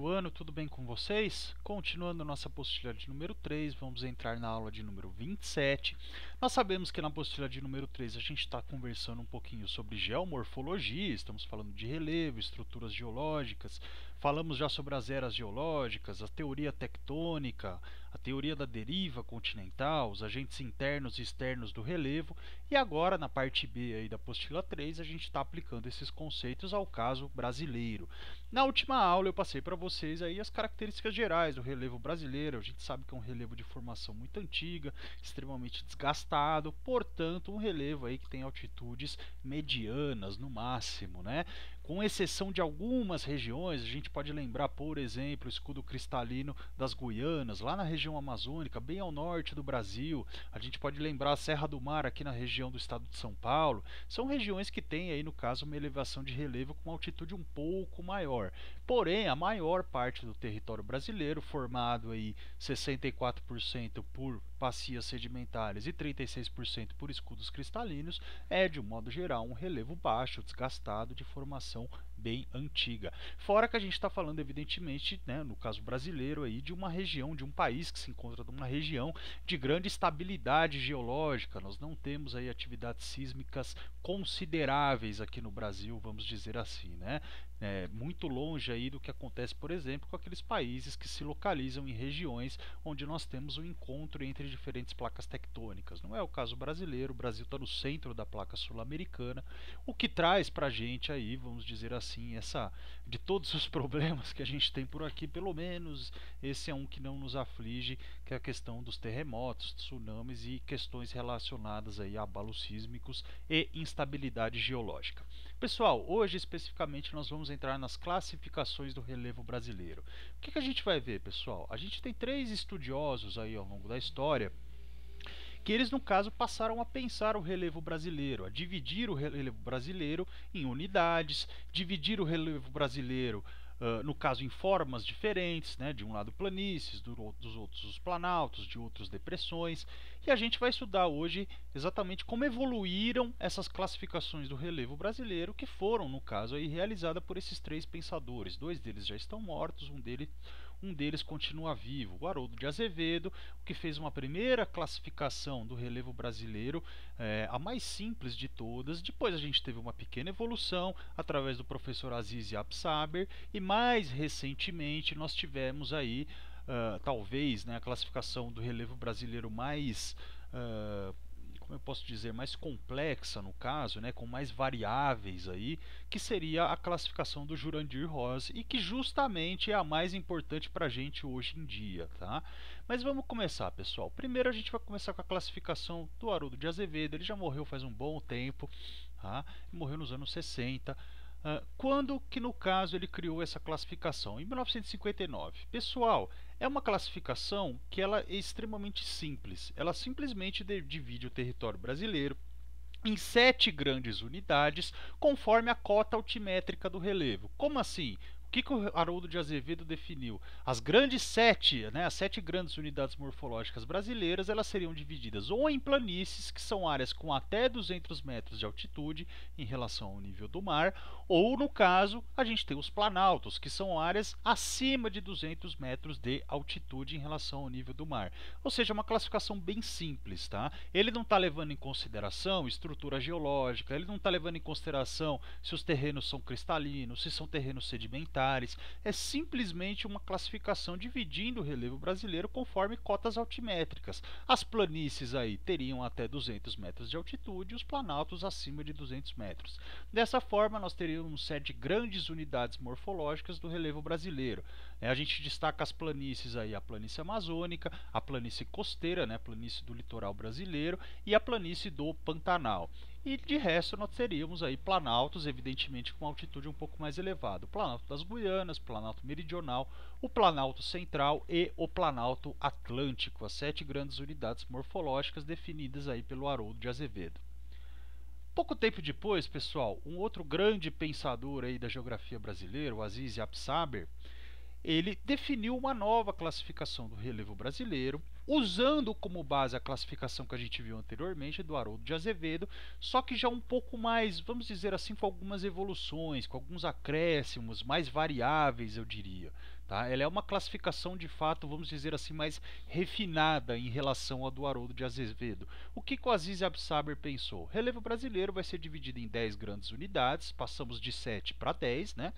primeiro ano, tudo bem com vocês? Continuando nossa apostila de número 3, vamos entrar na aula de número 27. Nós sabemos que na apostila de número 3 a gente está conversando um pouquinho sobre geomorfologia, estamos falando de relevo, estruturas geológicas, falamos já sobre as eras geológicas, a teoria tectônica, a teoria da deriva continental, os agentes internos e externos do relevo, e agora na parte B aí da apostila 3 a gente está aplicando esses conceitos ao caso brasileiro. Na última aula eu passei para vocês aí as características gerais do relevo brasileiro. A gente sabe que é um relevo de formação muito antiga, extremamente desgastado, portanto um relevo aí que tem altitudes medianas no máximo, né? Com exceção de algumas regiões, a gente pode lembrar, por exemplo, o escudo cristalino das Guianas, lá na região amazônica, bem ao norte do Brasil. A gente pode lembrar a Serra do Mar aqui na região do estado de São Paulo. São regiões que têm aí, no caso, uma elevação de relevo com uma altitude um pouco maior. Porém, a maior parte do território brasileiro, formado aí 64% por bacias sedimentares e 36% por escudos cristalinos, é de um modo geral um relevo baixo, desgastado, de formação bem antiga. Fora que a gente está falando, evidentemente, né, no caso brasileiro, aí, de uma região, de um país que se encontra numa região de grande estabilidade geológica. Nós não temos aí atividades sísmicas consideráveis aqui no Brasil, vamos dizer assim, né? Muito longe aí do que acontece, por exemplo, com aqueles países que se localizam em regiões onde nós temos um encontro entre diferentes placas tectônicas. Não é o caso brasileiro, o Brasil está no centro da placa sul-americana, o que traz para a gente aí, vamos dizer assim, de todos os problemas que a gente tem por aqui, pelo menos esse é um que não nos aflige, que é a questão dos terremotos, tsunamis e questões relacionadas aí a abalos sísmicos e instabilidade geológica. Pessoal, hoje especificamente nós vamos entrar nas classificações do relevo brasileiro. O que a gente vai ver, pessoal? A gente tem 3 estudiosos aí ao longo da história que eles, no caso, passaram a pensar o relevo brasileiro, a dividir o relevo brasileiro em unidades, dividir o relevo brasileiro, no caso, em formas diferentes, né? De um lado planícies, dos outros os planaltos, de outros depressões, e a gente vai estudar hoje exatamente como evoluíram essas classificações do relevo brasileiro, que foram, no caso, aí, realizadas por esses 3 pensadores. 2 deles já estão mortos, um deles continua vivo, o Haroldo de Azevedo, que fez uma primeira classificação do relevo brasileiro, a mais simples de todas. Depois a gente teve uma pequena evolução através do professor Aziz Absaber, e mais recentemente nós tivemos aí, talvez, né, a classificação do relevo brasileiro mais como eu posso dizer, mais complexa no caso, né, com mais variáveis aí, que seria a classificação do Jurandir Ross, e que justamente é a mais importante para a gente hoje em dia, tá? Mas vamos começar, pessoal. Primeiro a gente vai começar com a classificação do Haroldo de Azevedo. Ele já morreu faz um bom tempo, tá? Morreu nos anos 60. Quando que no caso ele criou essa classificação? Em 1959. Pessoal, é uma classificação que ela é extremamente simples. Ela simplesmente divide o território brasileiro em 7 grandes unidades, conforme a cota altimétrica do relevo. Como assim? O que o Haroldo de Azevedo definiu? As grandes 7, né, as 7 grandes unidades morfológicas brasileiras, elas seriam divididas ou em planícies, que são áreas com até 200 metros de altitude em relação ao nível do mar, ou no caso, a gente tem os planaltos, que são áreas acima de 200 metros de altitude em relação ao nível do mar. Ou seja, uma classificação bem simples, tá? Ele não está levando em consideração estrutura geológica, ele não está levando em consideração se os terrenos são cristalinos, se são terrenos sedimentares. É simplesmente uma classificação dividindo o relevo brasileiro conforme cotas altimétricas. As planícies aí teriam até 200 metros de altitude e os planaltos acima de 200 metros. Dessa forma, nós teríamos 7 grandes unidades morfológicas do relevo brasileiro. A gente destaca as planícies aí, a planície amazônica, a planície costeira, né, a planície do litoral brasileiro, e a planície do Pantanal. E de resto nós teríamos aí planaltos, evidentemente com altitude um pouco mais elevada. O Planalto das Guianas, o Planalto Meridional, o Planalto Central e o Planalto Atlântico, as 7 grandes unidades morfológicas definidas aí pelo Haroldo de Azevedo. Pouco tempo depois, pessoal, um outro grande pensador aí da geografia brasileira, o Aziz Absaber, ele definiu uma nova classificação do relevo brasileiro, usando como base a classificação que a gente viu anteriormente do Haroldo de Azevedo, só que já um pouco mais, vamos dizer assim, com algumas evoluções, com alguns acréscimos, mais variáveis, eu diria. Tá? Ela é uma classificação de fato, vamos dizer assim, mais refinada em relação à do Haroldo de Azevedo. O que o Aziz Absaber pensou? O relevo brasileiro vai ser dividido em 10 grandes unidades, passamos de 7 para 10, né?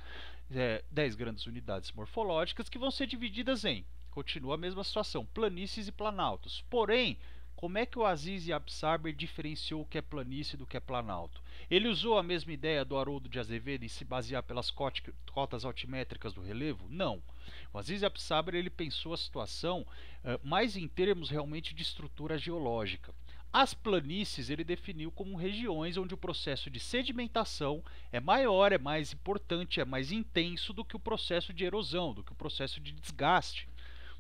10 grandes unidades morfológicas que vão ser divididas em, continua a mesma situação, planícies e planaltos. Porém, como é que o Aziz Absaber diferenciou o que é planície do que é planalto? Ele usou a mesma ideia do Haroldo de Azevedo em se basear pelas cotas altimétricas do relevo? Não. O Aziz Absaber ele pensou a situação mais em termos realmente de estrutura geológica. As planícies ele definiu como regiões onde o processo de sedimentação é maior, é mais importante, é mais intenso do que o processo de erosão, do que o processo de desgaste.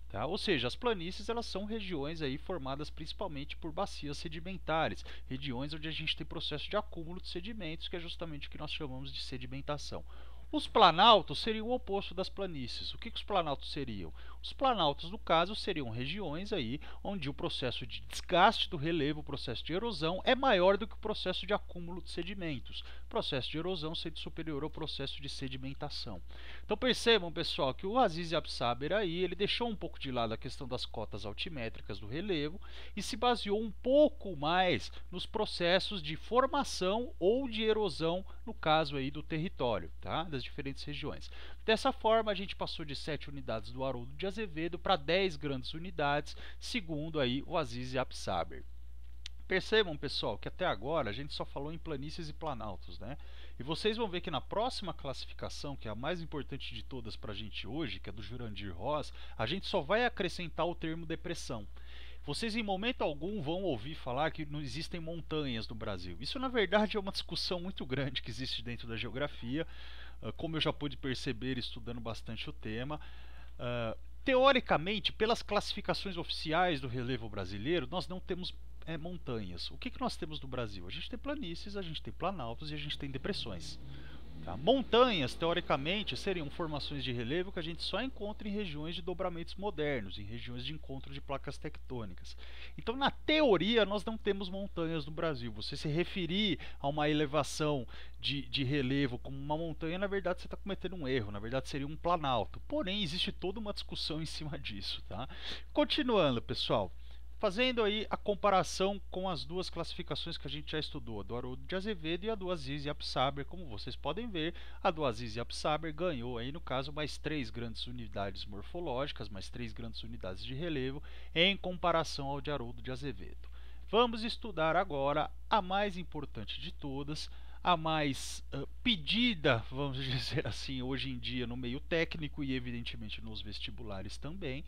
Tá? Ou seja, as planícies elas são regiões aí formadas principalmente por bacias sedimentares, regiões onde a gente tem processo de acúmulo de sedimentos, que é justamente o que nós chamamos de sedimentação. Os planaltos seriam o oposto das planícies. O que os planaltos seriam? Os planaltos, no caso, seriam regiões aí onde o processo de desgaste do relevo, o processo de erosão, é maior do que o processo de acúmulo de sedimentos. O processo de erosão sendo superior ao processo de sedimentação. Então percebam, pessoal, que o Aziz Absaber aí, ele deixou um pouco de lado a questão das cotas altimétricas do relevo e se baseou um pouco mais nos processos de formação ou de erosão, no caso aí do território, tá? Das diferentes regiões. Dessa forma, a gente passou de 7 unidades do Haroldo de Azevedo para 10 grandes unidades, segundo aí o Aziz Absaber. Percebam, pessoal, que até agora a gente só falou em planícies e planaltos, né? E vocês vão ver que na próxima classificação, que é a mais importante de todas para a gente hoje, que é do Jurandir Ross, a gente só vai acrescentar o termo depressão. Vocês em momento algum vão ouvir falar que não existem montanhas no Brasil. Isso na verdade é uma discussão muito grande que existe dentro da geografia, como eu já pude perceber estudando bastante o tema. Teoricamente, pelas classificações oficiais do relevo brasileiro, nós não temos montanhas. O que nós temos no Brasil? A gente tem planícies, a gente tem planaltos e a gente tem depressões. Tá? Montanhas, teoricamente, seriam formações de relevo que a gente só encontra em regiões de dobramentos modernos, em regiões de encontro de placas tectônicas. Então, na teoria, nós não temos montanhas no Brasil. Você se referir a uma elevação de relevo como uma montanha, na verdade, você está cometendo um erro. Na verdade, seria um planalto. Porém, existe toda uma discussão em cima disso. Tá? Continuando, pessoal. Fazendo aí a comparação com as duas classificações que a gente já estudou, a do Haroldo de Azevedo e a do Aziz Absaber, como vocês podem ver, a do Aziz Absaber ganhou aí no caso mais 3 grandes unidades morfológicas, mais 3 grandes unidades de relevo em comparação ao de Haroldo de Azevedo. Vamos estudar agora a mais importante de todas, a mais pedida, vamos dizer assim, hoje em dia no meio técnico e evidentemente nos vestibulares também.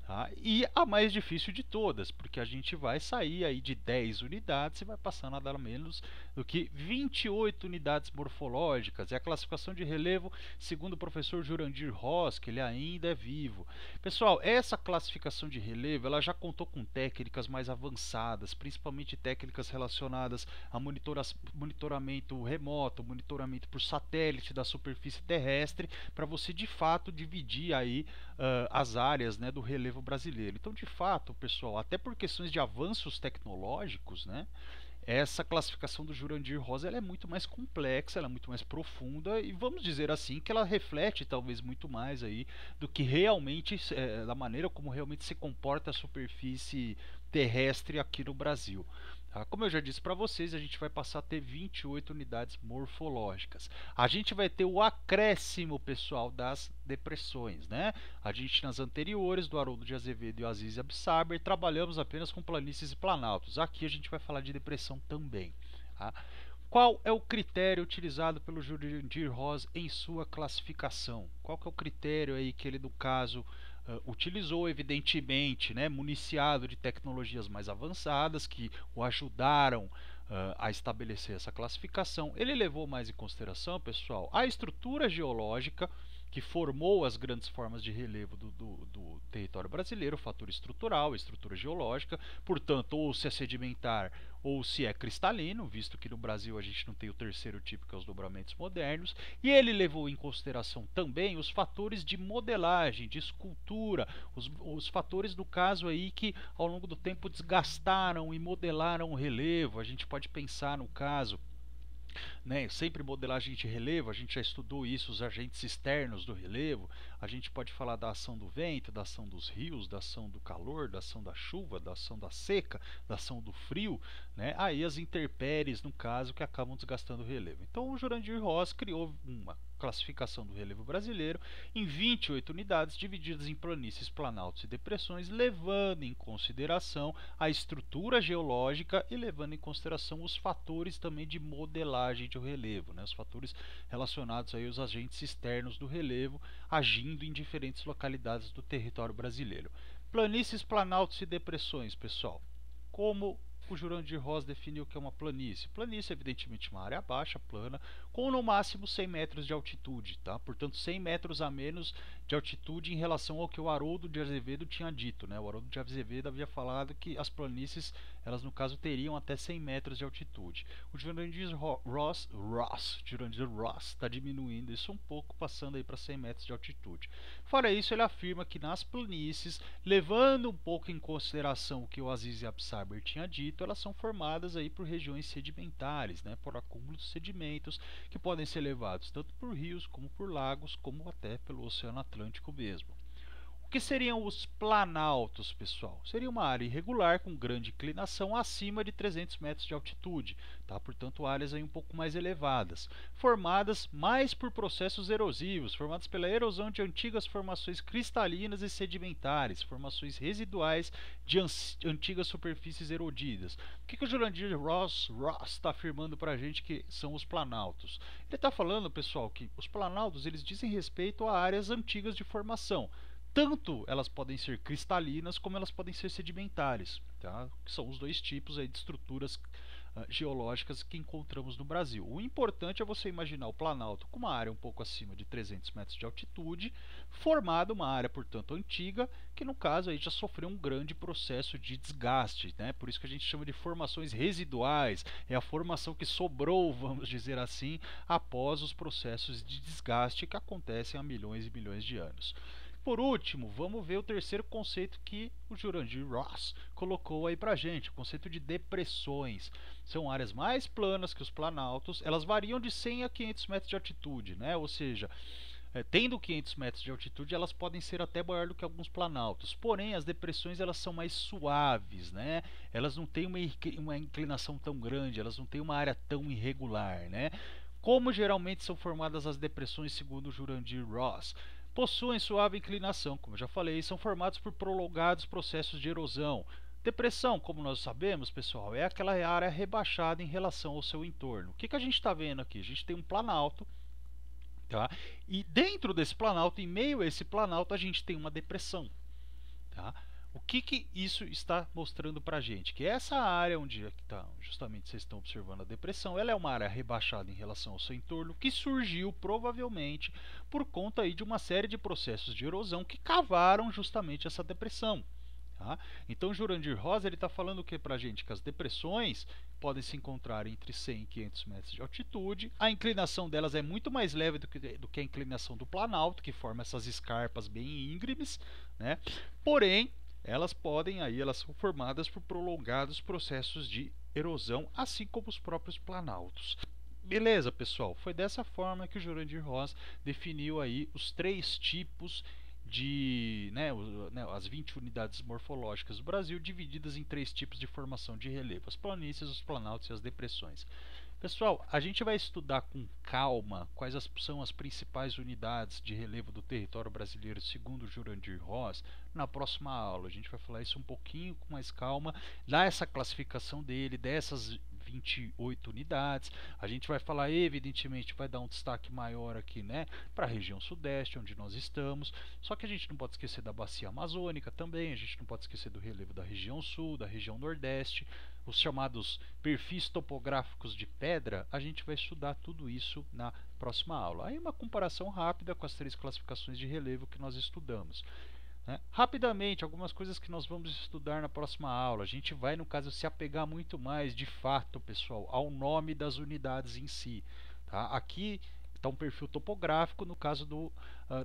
Tá? E a mais difícil de todas, porque a gente vai sair aí de 10 unidades e vai passar nada menos do que 28 unidades morfológicas. É a classificação de relevo segundo o professor Jurandir Ross, que ele ainda é vivo. Pessoal, essa classificação de relevo ela já contou com técnicas mais avançadas, principalmente técnicas relacionadas a monitoramento remoto, monitoramento por satélite da superfície terrestre, para você de fato dividir aí as áreas, né, do relevo brasileiro. Então, de fato, pessoal, até por questões de avanços tecnológicos, né, essa classificação do Jurandir Ross ela é muito mais complexa, ela é muito mais profunda e vamos dizer assim que ela reflete talvez muito mais aí do que realmente da maneira como realmente se comporta a superfície terrestre aqui no Brasil. Tá? Como eu já disse para vocês, a gente vai passar a ter 28 unidades morfológicas. A gente vai ter o acréscimo, pessoal, das depressões, né? A gente nas anteriores, do Haroldo de Azevedo e Aziz Absaber, trabalhamos apenas com planícies e planaltos. Aqui a gente vai falar de depressão também. Tá? Qual é o critério utilizado pelo Jurandir Ross em sua classificação? Qual que é o critério aí que ele, no caso, utilizou, evidentemente, né, municiado de tecnologias mais avançadas que o ajudaram a estabelecer essa classificação. Ele levou mais em consideração, pessoal, a estrutura geológica que formou as grandes formas de relevo do território brasileiro, o fator estrutural, a estrutura geológica, portanto, ou se é sedimentar ou se é cristalino, visto que no Brasil a gente não tem o terceiro tipo, que é os dobramentos modernos, e ele levou em consideração também os fatores de modelagem, de escultura, os fatores do caso aí que ao longo do tempo desgastaram e modelaram o relevo. A gente pode pensar no caso né? Sempre modelagem de relevo, a gente já estudou isso, os agentes externos do relevo. A gente pode falar da ação do vento, da ação dos rios, da ação do calor, da ação da chuva, da ação da seca, da ação do frio, né? Aí as intempéries, no caso, que acabam desgastando o relevo. Então o Jurandir Ross criou uma classificação do relevo brasileiro em 28 unidades divididas em planícies, planaltos e depressões, levando em consideração a estrutura geológica e levando em consideração os fatores também de modelagem de relevo, né? Os fatores relacionados aí aos agentes externos do relevo agindo em diferentes localidades do território brasileiro. Planícies, planaltos e depressões, pessoal. Como o Jurandir Ross definiu que é uma planície? Planície é evidentemente uma área baixa, plana, com no máximo 100 metros de altitude, tá? Portanto, 100 metros a menos de altitude em relação ao que o Haroldo de Azevedo tinha dito, né? O Haroldo de Azevedo havia falado que as planícies, elas no caso teriam até 100 metros de altitude. O Jurandir Ross está diminuindo isso um pouco, passando aí para 100 metros de altitude. Fora isso, ele afirma que nas planícies, levando um pouco em consideração o que o Aziz Absaber tinha dito, elas são formadas aí por regiões sedimentares, né, por acúmulos de sedimentos que podem ser levados tanto por rios como por lagos, como até pelo Oceano Atlântico mesmo. O que seriam os planaltos, pessoal? Seria uma área irregular com grande inclinação acima de 300 metros de altitude, tá? Portanto, áreas aí um pouco mais elevadas, formadas mais por processos erosivos, formadas pela erosão de antigas formações cristalinas e sedimentares, formações residuais de antigas superfícies erodidas. O que o Jurandir Ross está afirmando para a gente que são os planaltos? Ele está falando, pessoal, que os planaltos eles dizem respeito a áreas antigas de formação. Tanto elas podem ser cristalinas como elas podem ser sedimentares, tá? Que são os dois tipos aí de estruturas geológicas que encontramos no Brasil. O importante é você imaginar o Planalto com uma área um pouco acima de 300 metros de altitude, formada uma área, portanto, antiga, que no caso aí já sofreu um grande processo de desgaste, né? Por isso que a gente chama de formações residuais, é a formação que sobrou, vamos dizer assim, após os processos de desgaste que acontecem há milhões e milhões de anos. Por último, vamos ver o terceiro conceito que o Jurandir Ross colocou aí pra gente, o conceito de depressões. São áreas mais planas que os planaltos, elas variam de 100 a 500 metros de altitude, né? Ou seja, tendo 500 metros de altitude, elas podem ser até maior do que alguns planaltos. Porém, as depressões elas são mais suaves, né? Elas não têm uma inclinação tão grande, elas não têm uma área tão irregular, né? Como geralmente são formadas as depressões segundo o Jurandir Ross? Possuem suave inclinação, como eu já falei, são formados por prolongados processos de erosão. Depressão, como nós sabemos, pessoal, é aquela área rebaixada em relação ao seu entorno. O que a gente está vendo aqui? A gente tem um planalto, tá? E dentro desse planalto, em meio a esse planalto, a gente tem uma depressão, tá? O que isso está mostrando para a gente? Que essa área onde justamente vocês estão observando a depressão, ela é uma área rebaixada em relação ao seu entorno, que surgiu provavelmente por conta aí de uma série de processos de erosão que cavaram justamente essa depressão. Tá? Então Jurandir Ross está falando o que para a gente? Que as depressões podem se encontrar entre 100 e 500 metros de altitude. A inclinação delas é muito mais leve do que a inclinação do planalto, que forma essas escarpas bem íngremes, né? Porém, elas são formadas por prolongados processos de erosão, assim como os próprios planaltos. Beleza, pessoal? Foi dessa forma que o Jurandir Ross definiu aí os três tipos de, as 20 unidades morfológicas do Brasil, divididas em três tipos de formação de relevo: as planícies, os planaltos e as depressões. Pessoal, a gente vai estudar com calma quais são as principais unidades de relevo do território brasileiro segundo Jurandir Ross na próxima aula. A gente vai falar isso um pouquinho com mais calma, dar essa classificação dele, dessas 28 unidades. A gente vai falar, evidentemente, vai dar um destaque maior aqui, né, para a região sudeste, onde nós estamos. Só que a gente não pode esquecer da bacia amazônica também, a gente não pode esquecer do relevo da região sul, da região nordeste, os chamados perfis topográficos de pedra. A gente vai estudar tudo isso na próxima aula. Aí uma comparação rápida com as três classificações de relevo que nós estudamos. Rapidamente, algumas coisas que nós vamos estudar na próxima aula. A gente vai, no caso, se apegar muito mais, de fato, pessoal, ao nome das unidades em si. Tá? Aqui Então, um perfil topográfico no caso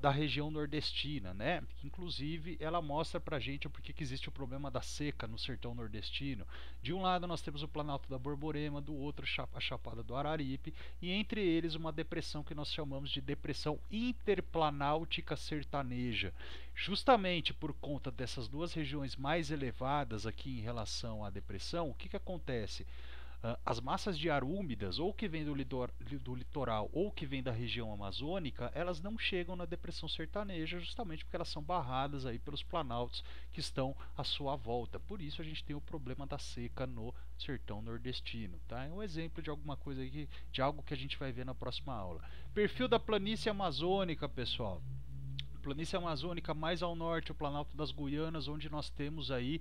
da região nordestina, né? Inclusive, ela mostra pra gente o porquê que existe o problema da seca no sertão nordestino. De um lado nós temos o Planalto da Borborema, do outro a Chapada do Araripe, e entre eles uma depressão que nós chamamos de depressão interplanáltica sertaneja. Justamente por conta dessas duas regiões mais elevadas aqui em relação à depressão, o que, que acontece? As massas de ar úmidas, ou que vêm do litoral ou que vêm da região amazônica, elas não chegam na depressão sertaneja, justamente porque elas são barradas aí pelos planaltos que estão à sua volta. Por isso a gente tem o problema da seca no sertão nordestino. Tá? É um exemplo de alguma coisa aí, de algo que a gente vai ver na próxima aula. Perfil da planície amazônica, pessoal. Planície amazônica mais ao norte, o Planalto das Guianas, onde nós temos aí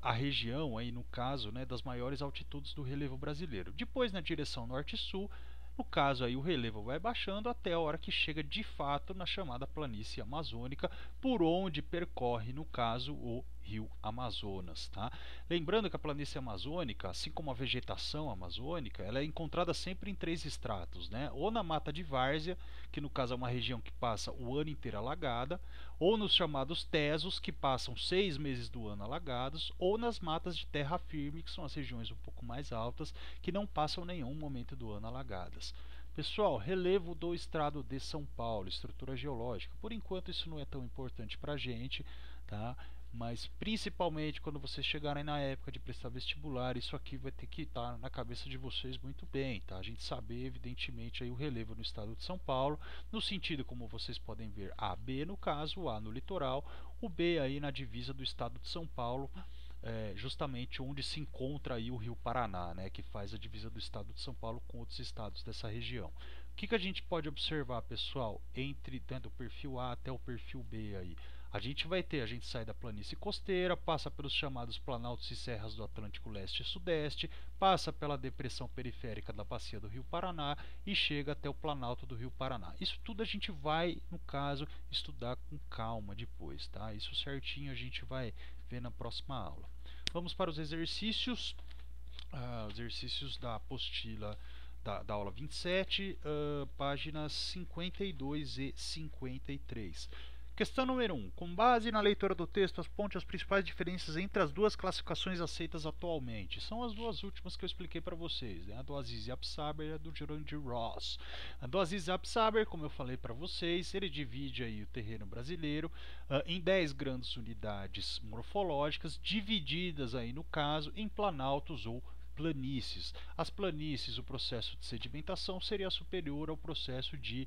a região, aí no caso, né, das maiores altitudes do relevo brasileiro. Depois, na direção norte-sul, no caso aí o relevo vai baixando até a hora que chega de fato na chamada planície amazônica, por onde percorre, no caso, o rio Amazonas. Tá? Lembrando que a planície amazônica, assim como a vegetação amazônica, ela é encontrada sempre em três estratos, né? Ou na mata de várzea, que no caso é uma região que passa o ano inteiro alagada, ou nos chamados tesos, que passam 6 meses do ano alagados, ou nas matas de terra firme, que são as regiões um pouco mais altas, que não passam nenhum momento do ano alagadas. Pessoal, relevo do estado de São Paulo, estrutura geológica. Por enquanto isso não é tão importante para a gente, tá? Mas principalmente quando vocês chegarem na época de prestar vestibular, isso aqui vai ter que estar na cabeça de vocês muito bem, tá? A gente saber, evidentemente, aí o relevo no estado de São Paulo, no sentido como vocês podem ver, AB no caso, o A no litoral, o B aí na divisa do estado de São Paulo, justamente onde se encontra aí o Rio Paraná, né, que faz a divisa do estado de São Paulo com outros estados dessa região. O que, que a gente pode observar, pessoal, entre tanto o perfil A até o perfil B aí? A gente sai da planície costeira, passa pelos chamados planaltos e serras do Atlântico Leste e Sudeste, passa pela depressão periférica da bacia do Rio Paraná e chega até o Planalto do Rio Paraná. Isso tudo a gente vai, no caso, estudar com calma depois, tá? Isso certinho a gente vai ver na próxima aula. Vamos para os exercícios, exercícios da apostila da aula 27, páginas 52 e 53. Questão número 1. Com base na leitura do texto, aponte as principais diferenças entre as duas classificações aceitas atualmente. São as duas últimas que eu expliquei para vocês, né? A do Aziz Absaber e a do Jurandir Ross. A do Aziz Absaber, como eu falei para vocês, ele divide aí o terreno brasileiro em 10 grandes unidades morfológicas, divididas aí no caso em planaltos ou planícies. As planícies, o processo de sedimentação seria superior ao processo de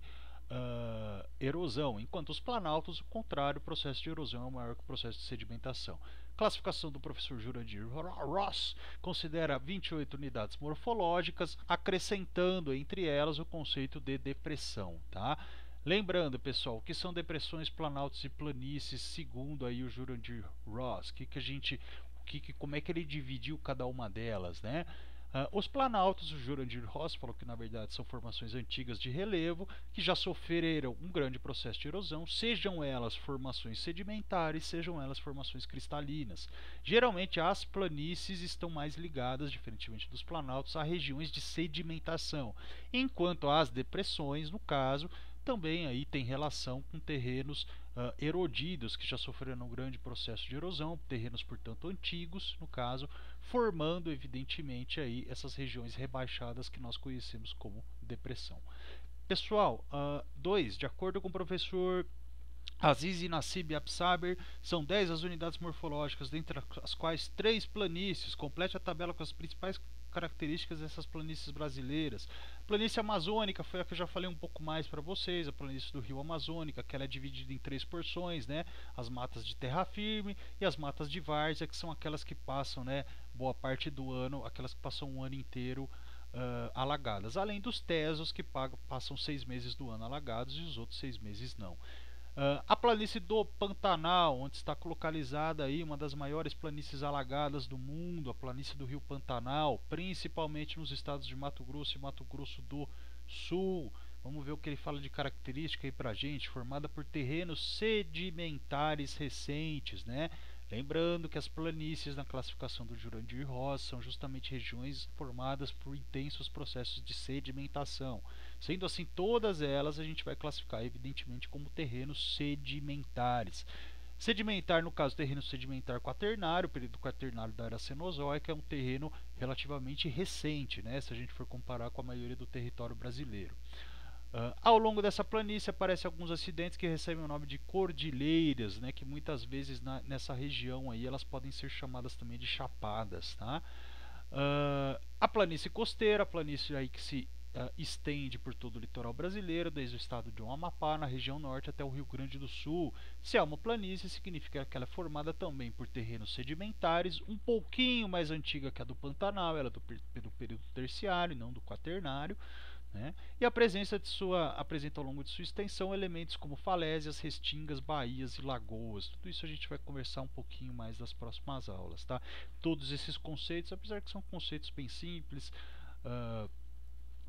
erosão, enquanto os planaltos, o contrário, o processo de erosão é maior que o processo de sedimentação. Classificação do professor Jurandir Ross considera 28 unidades morfológicas, acrescentando entre elas o conceito de depressão. Tá? Lembrando, pessoal, que são depressões, planaltos e planícies, segundo aí o Jurandir Ross. Como é que ele dividiu cada uma delas, né? Os planaltos, o Jurandir Ross falou que na verdade são formações antigas de relevo que já sofreram um grande processo de erosão, sejam elas formações sedimentares, sejam elas formações cristalinas. Geralmente as planícies estão mais ligadas, diferentemente dos planaltos, a regiões de sedimentação, enquanto as depressões, no caso, também aí tem relação com terrenos erodidos que já sofreram um grande processo de erosão, terrenos portanto antigos, no caso, formando evidentemente aí essas regiões rebaixadas que nós conhecemos como depressão. Pessoal, 2. De acordo com o professor Aziz e Nassib Absaber, são 10 as unidades morfológicas, dentre as quais 3 planícies. Complete a tabela com as principais características dessas planícies brasileiras. A planície amazônica foi a que eu já falei um pouco mais para vocês, a planície do rio Amazônica, que ela é dividida em 3 porções, né? As matas de terra firme e as matas de várzea, que são aquelas que passam, né, boa parte do ano, aquelas que passam um ano inteiro alagadas, além dos tesos que passam 6 meses do ano alagados e os outros 6 meses não. A planície do Pantanal, onde está localizada aí uma das maiores planícies alagadas do mundo, a planície do Rio Pantanal, principalmente nos estados de Mato Grosso e Mato Grosso do Sul. Vamos ver o que ele fala de característica aí pra gente, formada por terrenos sedimentares recentes, né? Lembrando que as planícies na classificação do Jurandir Ross são justamente regiões formadas por intensos processos de sedimentação. Sendo assim, todas elas a gente vai classificar evidentemente como terrenos sedimentares. Sedimentar, no caso, terreno sedimentar quaternário, o período quaternário da era Cenozoica é um terreno relativamente recente, né, se a gente for comparar com a maioria do território brasileiro. Ao longo dessa planície aparecem alguns acidentes que recebem o nome de cordilheiras, né, que muitas vezes nessa região aí elas podem ser chamadas também de chapadas. Tá? A planície costeira, a planície aí que se estende por todo o litoral brasileiro, desde o estado de Amapá, na região norte, até o Rio Grande do Sul. Se é uma planície, significa que ela é formada também por terrenos sedimentares, um pouquinho mais antiga que a do Pantanal, ela é do período terciário, não do quaternário. Né? E apresenta ao longo de sua extensão elementos como falésias, restingas, baías e lagoas. Tudo isso a gente vai conversar um pouquinho mais nas próximas aulas. Tá? Todos esses conceitos, apesar que são conceitos bem simples,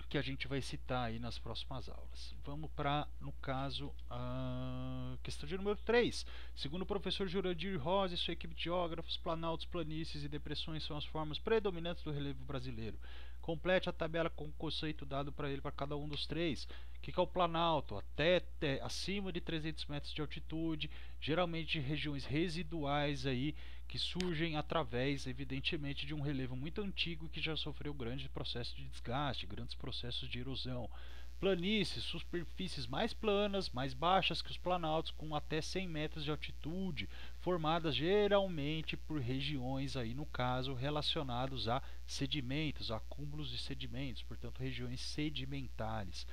que a gente vai citar aí nas próximas aulas. Vamos para, no caso, a questão de número 3. Segundo o professor Jurandir Rosa e sua equipe de geógrafos, planaltos, planícies e depressões são as formas predominantes do relevo brasileiro. Complete a tabela com o conceito dado para ele para cada um dos três. O que é o planalto? Até acima de 300 metros de altitude, geralmente regiões residuais aí, que surgem através, evidentemente, de um relevo muito antigo que já sofreu grandes processos de desgaste, grandes processos de erosão. Planícies, superfícies mais planas, mais baixas que os planaltos, com até 100 metros de altitude, formadas geralmente por regiões, aí no caso, relacionados a sedimentos, acúmulos de sedimentos, portanto, regiões sedimentares.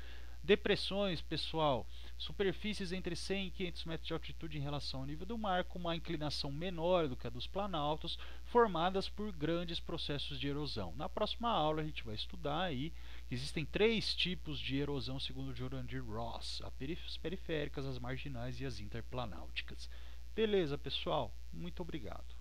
Depressões, pessoal, superfícies entre 100 e 500 metros de altitude em relação ao nível do mar, com uma inclinação menor do que a dos planaltos, formadas por grandes processos de erosão. Na próxima aula a gente vai estudar aí, existem 3 tipos de erosão segundo Jurandir Ross, as periféricas, as marginais e as interplanáuticas. Beleza, pessoal? Muito obrigado.